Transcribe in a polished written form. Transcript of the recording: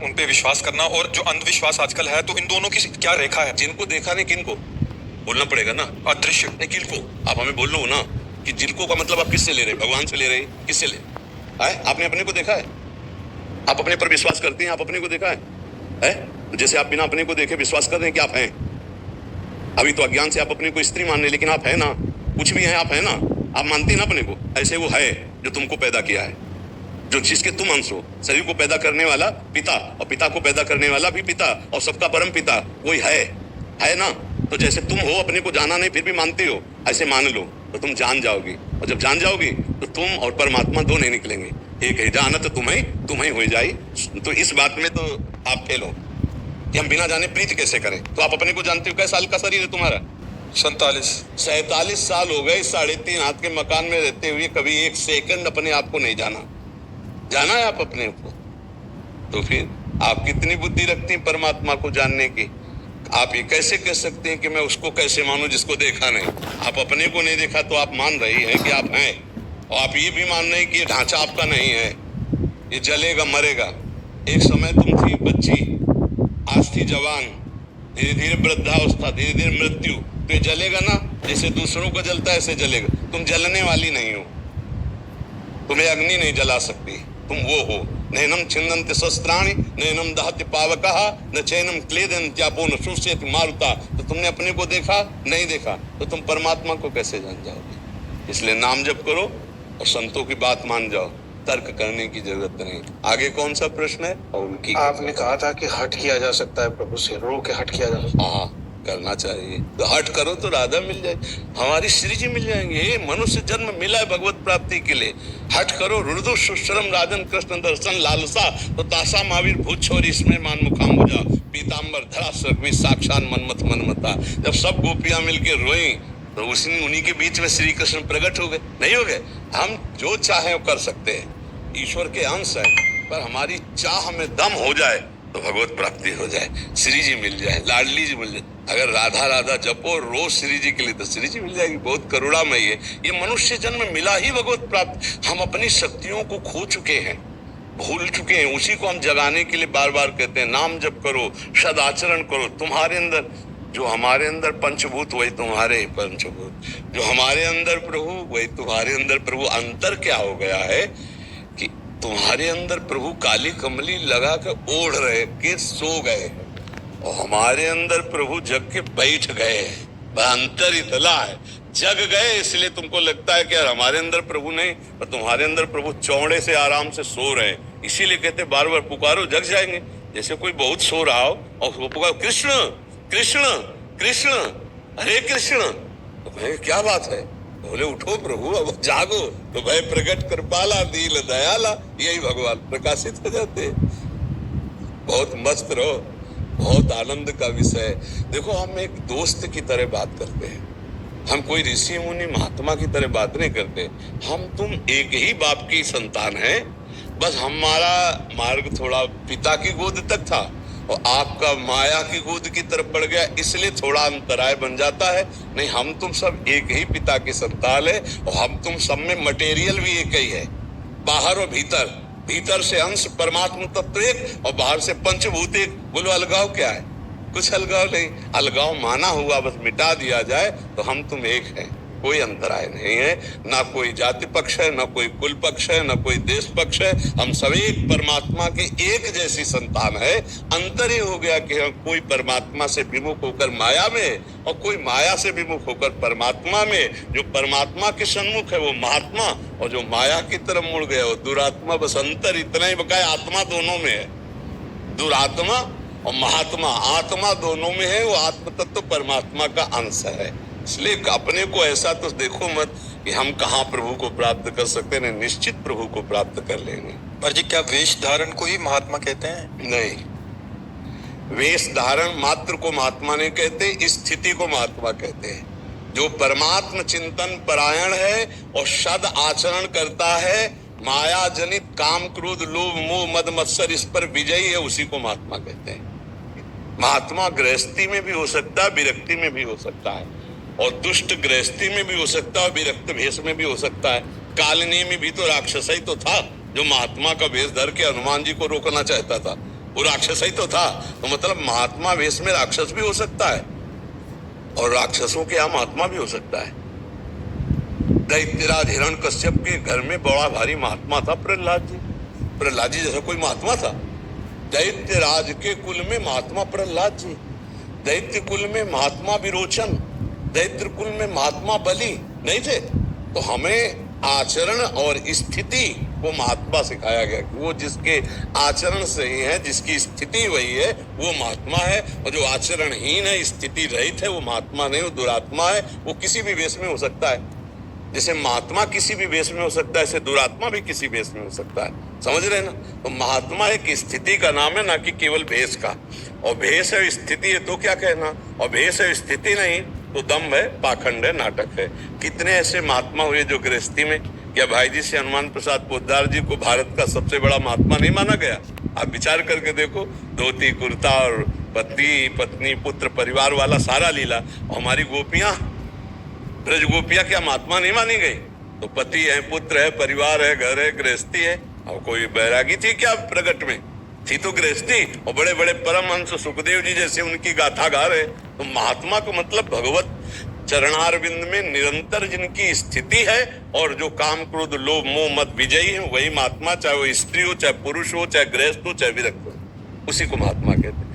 उन पे विश्वास करना और जो अंधविश्वास आजकल है, तो इन दोनों की क्या रेखा है? जिनको देखा नहीं, किनको बोलना पड़ेगा ना, अदृश्य। नहीं किनको, आप हमें बोल लो ना कि जिनको का मतलब आप किससे ले रहे, भगवान से ले रहे, किससे ले आए? आपने अपने को देखा है? आप अपने पर विश्वास करते हैं? आप अपने को देखा है? तो जैसे आप बिना अपने को देखे विश्वास कर रहे हैं कि आप हैं, अभी तो अज्ञान से आप अपने को स्त्री मान रहे, लेकिन आप है ना, कुछ भी है, आप है ना, आप मानते हैं ना अपने को। ऐसे वो है जो तुमको पैदा किया है, जो जिसके तुम अंश हो। शरीर को पैदा करने वाला पिता, और पिता को पैदा करने वाला भी पिता, और सबका परम पिता वही है ना। तो जैसे तुम हो, अपने को जाना नहीं फिर भी मानते हो, ऐसे मान लो तो तुम जान जाओगे, और जब जान जाओगे तो तुम और परमात्मा दो नहीं निकलेंगे, एक है। जाना तो तुम्हें हो जाए। तो इस बात में तो आप फेल हो कि हम बिना जाने प्रीति कैसे करें। तो आप अपने को जानते हो, कै साल का शरीर है तुम्हारा? 47 साल हो गए 3.5 हाथ के मकान में रहते हुए, कभी एक सेकंड अपने आप को नहीं जाना है आप अपने को। तो फिर आप कितनी बुद्धि रखती हैं परमात्मा को जानने की? आप ये कैसे कह सकते हैं कि मैं उसको कैसे मानूं जिसको देखा नहीं? आप अपने को नहीं देखा तो आप मान रही हैं कि आप हैं, और आप ये भी मान रहे हैं कि ये ढांचा आपका नहीं है, ये जलेगा मरेगा। एक समय तुम थी बच्ची, आज थी जवान, धीरे धीरे वृद्धावस्था, धीरे धीरे मृत्यु। तो ये जलेगा ना, जैसे दूसरों को जलता है ऐसे जलेगा। तुम जलने वाली नहीं हो, तुम्हें अग्नि नहीं जला सकती, तुम वो हो। नैनम छिन्दन्ति शस्त्राणि नैनम दहति पावकः न चैनम क्लेदन्त्यापो न शुष्यति मारुता। तो तुमने अपने को देखा नहीं देखा, तो तुम परमात्मा को कैसे जान जाओगे? इसलिए नाम जप करो और संतों की बात मान जाओ, तर्क करने की जरूरत नहीं। आगे कौन सा प्रश्न है? और उनकी आपने कहा था कि हट किया जा सकता है प्रभु से, रो के हट किया जा सकता है। हाँ, करना चाहिए। तो हट करो तो राधा मिल जाए, हमारी श्री जी मिल जाएंगे। ये मनुष्य जन्म मिला है भगवत प्राप्ति के लिए। हट करो, रुदु सुश्रम राजन कृष्ण दर्शन लालसा, तो तासा महावीर भूत छोरी इसमें मान मुखाम्बुजा पीताम्बर धरा सर्वी साक्षात मनमत मनमता। जब सब गोपियां मिलके रोई तो उन्हीं के बीच में श्री कृष्ण प्रकट हो गए। नहीं हो गए? हम जो चाहे वो कर सकते हैं, ईश्वर के अंश है, पर हमारी चाह में दम हो जाए तो भगवत प्राप्ति हो जाए, श्री जी मिल जाए, लाडली जी मिल जाए। अगर राधा राधा जपो रोज श्री जी के लिए, तो श्री जी मिल जाएगी। बहुत करुणामयी है। ये मनुष्य जन्म मिला ही भगवत प्राप्ति। हम अपनी शक्तियों को खो चुके हैं, भूल चुके हैं, उसी को हम जगाने के लिए बार बार कहते हैं नाम जप करो, सदाचरण करो। तुम्हारे अंदर जो हमारे अंदर पंचभूत वही तुम्हारे पंचभूत, जो हमारे अंदर प्रभु वही तुम्हारे अंदर प्रभु। अंतर क्या हो गया है कि तुम्हारे अंदर प्रभु काली कमली लगा के ओढ़ रहे के सो गए, और हमारे अंदर प्रभु जग के बैठ गए। अंतर इतना है, जग गए इसलिए तुमको लगता है कि यार हमारे अंदर प्रभु नहीं, पर तुम्हारे अंदर प्रभु चौड़े से आराम से सो रहे हैं। इसीलिए कहते बार बार पुकारो जग जाएंगे। जैसे कोई बहुत सो रहा हो और वो पुकारो कृष्ण कृष्ण कृष्ण हरे कृष्ण, तो भाई क्या बात है? बोले उठो प्रभु अब जागो, तो भाई प्रकट कृपाला दीन दयाला, यही भगवान प्रकाशित हो जाते। बहुत मस्त रहो, बहुत आनंद का विषय। देखो हम एक दोस्त की तरह बात करते हैं, हम कोई ऋषि मुनि महात्मा की तरह बात नहीं करते। हम तुम एक ही बाप की संतान हैं, बस हमारा मार्ग थोड़ा पिता की गोद तक था और आपका माया की गोद की तरफ बढ़ गया, इसलिए थोड़ा अंतराय बन जाता है। नहीं, हम तुम सब एक ही पिता की संतान है, और हम तुम सब में मटेरियल भी एक ही है, बाहर और भीतर। भीतर से अंश परमात्मा तत्व एक, और बाहर से पंचभूत एक। बोलो अलगाव क्या है? कुछ अलगाव नहीं। अलगाव माना हुआ बस मिटा दिया जाए तो हम तुम एक हैं, कोई अंतराय नहीं है। ना कोई जाति पक्ष है, ना कोई कुल पक्ष है, ना कोई देश पक्ष है। हम सब एक परमात्मा के एक जैसी संतान है। अंतर ही हो गया कि कोई परमात्मा से विमुख होकर माया में, और कोई माया से विमुख होकर परमात्मा में। जो परमात्मा के सन्मुख है वो महात्मा, और जो माया की तरफ मुड़ गया वो दुरात्मा। बस अंतर इतना ही बकाया, आत्मा दोनों में है। दुरात्मा और महात्मा, आत्मा दोनों में है, वो आत्म तत्व परमात्मा का अंश है। इसलिए अपने को ऐसा तो देखो मत कि हम कहाँ प्रभु को प्राप्त कर सकते हैं। निश्चित प्रभु को प्राप्त कर लेंगे। पर जी क्या वेश धारण को ही महात्मा कहते हैं? नहीं, वेश धारण मात्र को महात्मा नहीं कहते, स्थिति को महात्मा कहते हैं। जो परमात्म चिंतन परायण है और सद आचरण करता है, माया जनित काम क्रोध लोभ मोह मद मत्सर इस पर विजयी है, उसी को महात्मा कहते हैं। महात्मा गृहस्थी में भी हो सकता है, विरक्ति में भी हो सकता है, और दुष्ट गृहस्थी में भी हो सकता है, विरक्त भेष में भी हो सकता है। कालनी में भी तो राक्षस ही तो था जो महात्मा का भेष धर के हनुमान जी को रोकना चाहता था। वो राक्षस ही तो था। तो मतलब महात्मा वेश में राक्षस भी हो सकता है और राक्षसों के यहाँ महात्मा भी हो सकता है। दैत्यराज हिरण्यकश्यप के घर में बड़ा भारी महात्मा था प्रहलाद जी। प्रहलाद जी जैसा कोई महात्मा था? दैत्यराज के कुल में महात्मा प्रहलाद जी, दैत्य कुल में महात्मा विरोचन, दैत्य कुल में महात्मा बलि नहीं थे। तो हमें आचरण और स्थिति को महात्मा सिखाया गया कि वो जिसके आचरण सही है, जिसकी स्थिति वही है, वो महात्मा है। और जो आचरणहीन है, स्थिति रहित है, वो महात्मा नहीं, वो दुरात्मा है। वो किसी भी वेश में हो सकता है। जैसे महात्मा किसी भी वेश में हो सकता है, ऐसे दुरात्मा भी किसी वेश में हो सकता है। समझ रहे ना? तो महात्मा एक स्थिति का नाम है, ना कि केवल भेष का। और भेष है, स्थिति है तो क्या कहना? और भेष है, स्थिति नहीं तो दम्भ है, पाखंड है, नाटक है। कितने ऐसे महात्मा हुए जो गृहस्थी में, क्या भाई जी से हनुमान प्रसाद पोद्दार जी को भारत का सबसे बड़ा महात्मा नहीं माना गया? आप विचार करके देखो, धोती कुर्ता और पति पत्नी पुत्र परिवार वाला सारा लीला। और हमारी गोपियां, ब्रज गोपियां क्या महात्मा नहीं मानी गई? तो पति है, पुत्र है, परिवार है, घर है, गृहस्थी है। और कोई बैरागी थी क्या प्रगट में? थी तो गृहस्थी। और बड़े बड़े परमहंस सुखदेव जी जैसे उनकी गाथा गा रहे। तो महात्मा को मतलब भगवत चरणारविंद में निरंतर जिनकी स्थिति है और जो काम क्रोध लोभ मोह मत विजयी है, वही महात्मा। चाहे वो स्त्री हो, चाहे पुरुष हो, चाहे गृहस्थ हो, चाहे विरक्त हो, उसी को महात्मा कहते हैं।